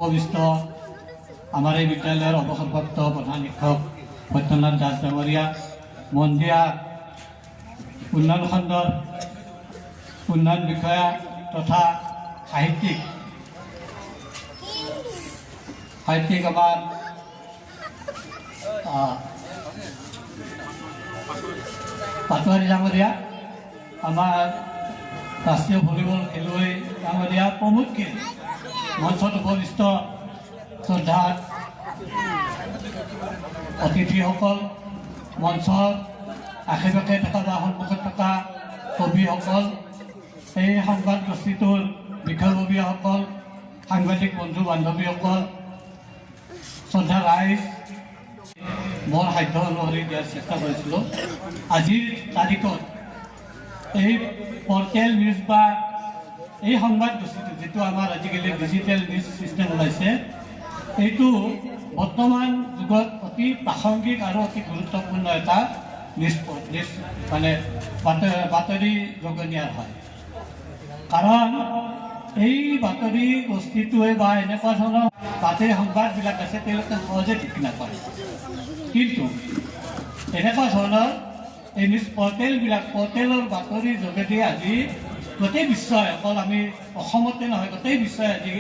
উপবিষ্ট আমাৰ এই বিদ্যালয়ৰ অৱসৰপ্ৰাপ্ত প্ৰধান শিক্ষক সত্যনাথ দাস ডাঙৰীয়া, মন্দিয়া উন্নয়ন খণ্ডৰ উন্নয়ন বিষয়া তথা সাহিত্যিক আমাৰ পাটোৱাৰী ডাঙৰীয়া, আমাৰ ৰাষ্ট্ৰীয় ভলীবল খেলুৱৈ ডাঙৰীয়া প্ৰমুখ্যে মঞ্চত উপবিষ্ট শ্ৰদ্ধা অতিথিসকল, মঞ্চৰ আশে পাশে থকা বা সন্মুখত থকা কবিসকল, এই সংবাদ গোষ্ঠীটোৰ বিষয়ববীয়াসকল, সাংবাদিক বন্ধু বান্ধৱীসকল, শ্ৰদ্ধা ৰাইজ, মোৰ সাধ্য অনুসৰি দিয়াৰ চেষ্টা কৰিছিলোঁ। আজিৰ তাৰিখত এই পৰ্টেল নিউজ বা এই সংবাদ গোষ্ঠীটো যিটো আমাৰ আজিকালি ডিজিটেল নিউজ ছিষ্টেম ওলাইছে, এইটো বৰ্তমান যুগত অতি প্ৰাসংগিক আৰু অতি গুৰুত্বপূৰ্ণ এটা বাতৰি জগনীয়াৰ হয়। কাৰণ এই বাতৰি গোষ্ঠীটোৱে বা এনেকুৱা ধৰণৰ বাতৰি সংবাদবিলাক আছে তেওঁলোকে সহজে ঢুকি নাপায়। কিন্তু এনেকুৱা ধৰণৰ এই নিউজ পৰ্টেলৰ বাতৰিৰ যোগেদি আজি গোটেই বিশ্বই, অকল আমি অসমতে নহয় গোটেই বিশ্বই আজি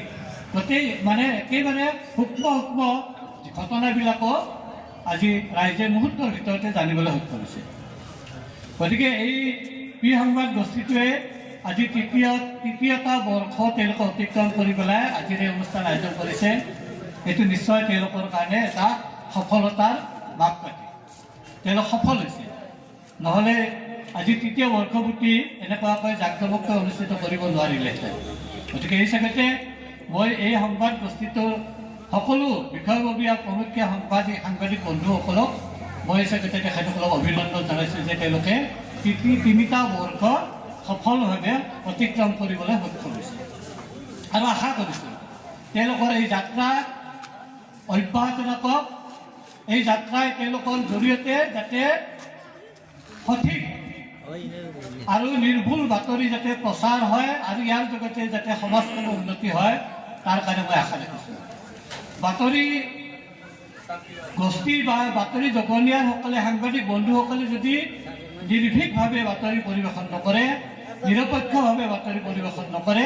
একেবাৰে সূক্ষ্ম ঘটনাবিলাকো আজি ৰাইজে মুহূৰ্তৰ ভিতৰতে জানিবলৈ সক্ষম হৈছে। গতিকে এই সংবাদ গোষ্ঠীটোৱে আজি তৃতীয়টা বৰ্ষ তেওঁলোকে অতিক্ৰম কৰি পেলাই আজিৰ এই অনুষ্ঠান আয়োজন কৰিছে। এইটো নিশ্চয় তেওঁলোকৰ কাৰণে এটা সফলতাৰ মাপকাঠি। তেওঁলোক সফল হৈছে, নহ'লে আজি তৃতীয় বৰ্ষপূৰ্তি এনেকুৱাকৈ জাকজমককৈ অনুষ্ঠিত কৰিব নোৱাৰিলেহেঁতেন। গতিকে এই চেগতে মই এই সংবাদ গোষ্ঠীটোৰ সকলো বিষয়ববীয়া প্ৰমুখ্য সাংবাদিক বন্ধুসকলক মই এই চেগতে তেখেতসকলক অভিনন্দন জনাইছোঁ যে তেওঁলোকে তিনিটা বৰ্ষ সফলভাৱে অতিক্ৰম কৰিবলৈ সক্ষম হৈছে। আৰু আশা কৰিছোঁ তেওঁলোকৰ এই যাত্ৰা অব্যাহত ৰাখক। এই যাত্ৰাই তেওঁলোকৰ জৰিয়তে যাতে সঠিক আৰু নিৰ্ভুল বাতৰি যাতে প্ৰচাৰ হয় আৰু ইয়াৰ জৰিয়তে যাতে সমাজখনৰ উন্নতি হয়, তাৰ কাৰণে মই আশা ৰাখিছোঁ। বাতৰি গোষ্ঠী বা বাতৰি জগনীয়াসকলে, সাংবাদিক বন্ধুসকলে যদি নিৰ্ভীকভাৱে বাতৰি পৰিৱেশন নকৰে, নিৰপেক্ষভাৱে বাতৰি পৰিৱেশন নকৰে,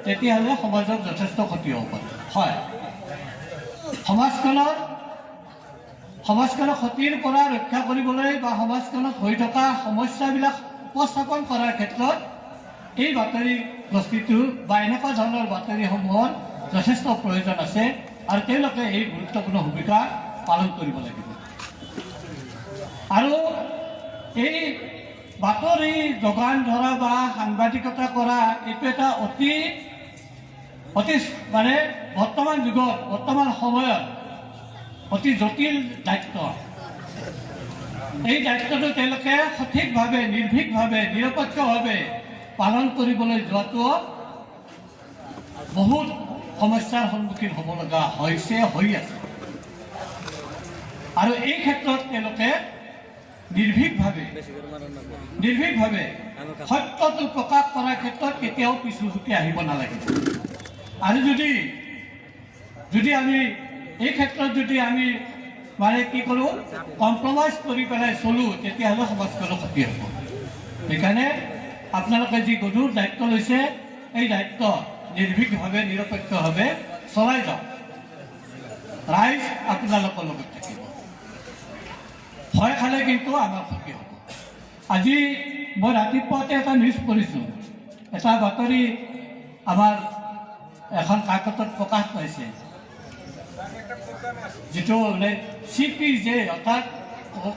তেতিয়াহ'লে সমাজক যথেষ্ট ক্ষতি হ'ব পাৰে। হয়, সমাজখনক ক্ষতিৰ পৰা ৰক্ষা কৰিবলৈ বা সমাজখনত হৈ থকা সমস্যাবিলাক উপস্থাপন কৰাৰ ক্ষেত্ৰত এই বাতৰি গোষ্ঠীটো বা এনেকুৱা ধৰণৰ বাতৰিসমূহৰ যথেষ্ট প্ৰয়োজন আছে আৰু তেওঁলোকে এই গুৰুত্বপূৰ্ণ ভূমিকা পালন কৰিব লাগিব। আৰু এই বাতৰি যোগান ধৰা বা সাংবাদিকতা কৰা এইটো এটা অতি বৰ্তমান যুগত, বৰ্তমান সময়ত অতি জটিল দায়িত্ব। এই দায়িত্বটো তেওঁলোকে সঠিকভাৱে, নিৰ্ভীকভাৱে, নিৰপেক্ষভাৱে পালন কৰিবলৈ যোৱাটো বহুত সমস্যাৰ সন্মুখীন হ'ব লগা হৈছে, হৈ আছে। আৰু এই ক্ষেত্ৰত তেওঁলোকে নিৰ্ভীকভাৱে সত্যটো প্ৰকাশ কৰাৰ ক্ষেত্ৰত কেতিয়াও পিছুহুকি আহিব নালাগে। আৰু যদি আমি এই ক্ষেত্ৰত যদি আমি কি কৰোঁ, কম্প্ৰমাইজ কৰি পেলাই চলোঁ, তেতিয়াহ'লে সমাজখনৰ ক্ষতি হ'ব। সেইকাৰণে আপোনালোকে যি গধুৰ দায়িত্ব লৈছে, এই দায়িত্ব নিৰ্ভীকভাৱে, নিৰপেক্ষভাৱে চলাই যাওক। ৰাইজ আপোনালোকৰ লগত থাকিব। ভয় খালে কিন্তু আমাৰ ক্ষতি হ'ব। আজি মই ৰাতিপুৱাতে এটা নিউজ পঢ়িছোঁ, এটা বাতৰি আমাৰ এখন কাকতত প্ৰকাশ পাইছে, যিটো CPJ অৰ্থাৎ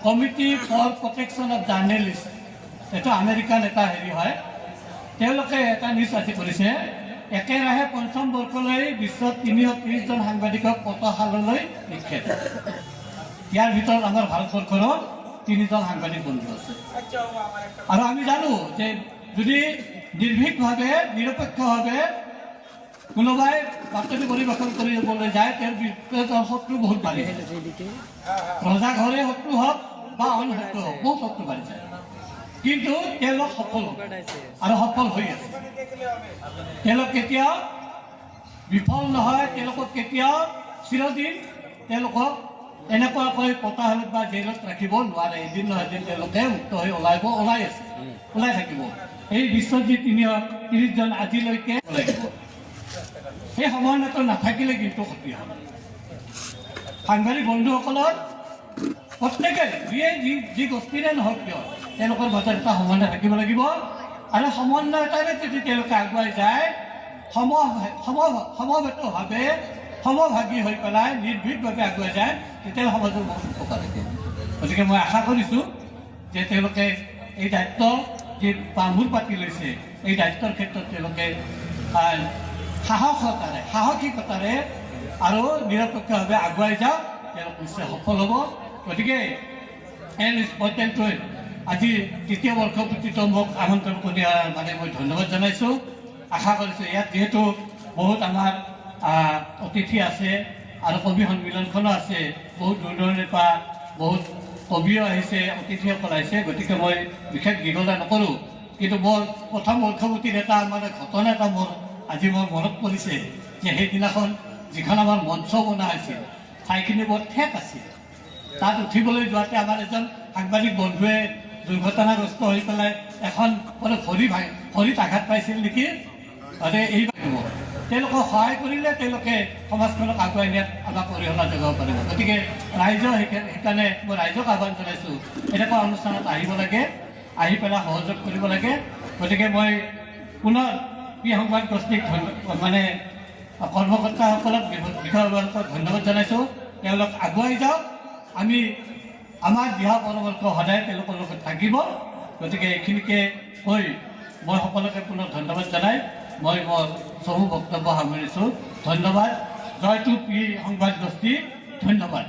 committee for protection of journalist, এইটো আমেৰিকান এটা হয়। তেওঁলোকে এটা নিউজ আজি কৰিছে, একেৰাহে পঞ্চম বৰ্ষলৈ বিশ্বত 330জন সাংবাদিকক পতশাললৈ নিক্ষেপ। ইয়াৰ ভিতৰত আমাৰ ভাৰতবৰ্ষৰো 3জন সাংবাদিক বন্ধু আছে। আৰু আমি জানো যে যদি নিৰ্ভীকভাৱে, নিৰপেক্ষভাৱে কোনোবাই বাতৰি পৰিৱেশন কৰিবলৈ যায়, তেওঁৰ শত্ৰু বহুত বাঢ়ি যায়। ৰজাঘৰে শত্ৰু হওক বা অন্য শত্ৰু হওক, বহুত শত্ৰু বাঢ়ি যায়। কিন্তু তেওঁলোক সফল আৰু সফল হৈ আছে। তেওঁলোক কেতিয়াও বিফল নহয় তেওঁলোকক কেতিয়াও চিৰদিন তেওঁলোকক এনেকুৱাকৈ পতাহত বা জেলত ৰাখিব নোৱাৰে। এদিন নহয় এদিন তেওঁলোকে মুক্ত হৈ ওলাই থাকিব। এই বিশ্বজিৎ 30জন আজিলৈকে লাগিব। সেই সমন্বয়টো নাথাকিলে কিন্তু ক্ষতি হয়। সাংবাদিক বন্ধুসকলৰ প্ৰত্যেকে যিয়ে যি গোষ্ঠীৰে নহওক কিয় তেওঁলোকৰ মাজত এটা সমন্বয় থাকিব লাগিব। আৰু সমন্বয়তাৰে যদি তেওঁলোকে আগুৱাই যায় সমবেতভাৱে সমভাগী হৈ পেলাই নিৰ্ভীকভাৱে আগুৱাই যায় তেতিয়াহ'লে সমাজৰ বহুত উপকাৰ হ'ব। গতিকে মই আশা কৰিছোঁ যে তেওঁলোকে এই দায়িত্ব যি বামুৰ পাতি লৈছে এই দায়িত্বৰ ক্ষেত্ৰত তেওঁলোকে সাহসিকতাৰে আৰু নিৰপেক্ষভাৱে আগুৱাই যাওক, তেওঁলোক নিশ্চয় সফল হ'ব। গতিকে এই পৰ্টেলটোৱে আজি 3য় বৰ্ষপূৰ্তিটো মোক আমন্ত্ৰণ কৰি মানে মই ধন্যবাদ জনাইছোঁ। আশা কৰিছোঁ ইয়াত যিহেতু বহুত আমাৰ অতিথি আছে আৰু কবি সন্মিলনখনো আছে, বহুত দূৰ দূৰণিৰ পৰা বহুত কবিও আহিছে, অতিথিসকল আহিছে। গতিকে মই বিশেষ দীঘলীয়া নকৰোঁ, কিন্তু মোৰ প্ৰথম বৰ্ষপূৰ্তিৰ এটা মানে ঘটনা এটা আজি মোৰ মনত পৰিছে যে সেইদিনাখন যিখন আমাৰ মঞ্চ বনোৱা হৈছিল ঠাইখিনি বৰ ঠেক আছিল। তাত উঠিবলৈ যোৱাতে আমাৰ এজন সাংবাদিক বন্ধুৱে দুৰ্ঘটনাগ্ৰস্ত হৈ পেলাই এখন ভৰিত আঘাত পাইছিল নেকি। মানে এই তেওঁলোকক সহায় কৰিলে তেওঁলোকে সমাজখনক আগুৱাই নিয়াত আমাক অৰিহণা যোগাব পাৰিব। গতিকে ৰাইজৰ সেইকাৰণে মই ৰাইজক আহ্বান জনাইছোঁ এনেকুৱা অনুষ্ঠানত আহিব লাগে, আহি পেলাই সহযোগ কৰিব লাগে। গতিকে মই পুনৰ সংবাদ গোষ্ঠীক মানে কৰ্মকৰ্তাসকলক বিষয়বৰ্গক ধন্যবাদ জনাইছোঁ। তেওঁলোক আগুৱাই যাওক, আমি আমাৰ দিহা পৰামৰ্শ সদায় তেওঁলোকৰ লগত থাকিব। গতিকে এইখিনিকে কৈ মই সকলোকে পুনৰ ধন্যবাদ জনাই মই মোৰ চমু বক্তব্য সামৰিছোঁ। ধন্যবাদ। জয়টো সংবাদ গোষ্ঠী। ধন্যবাদ।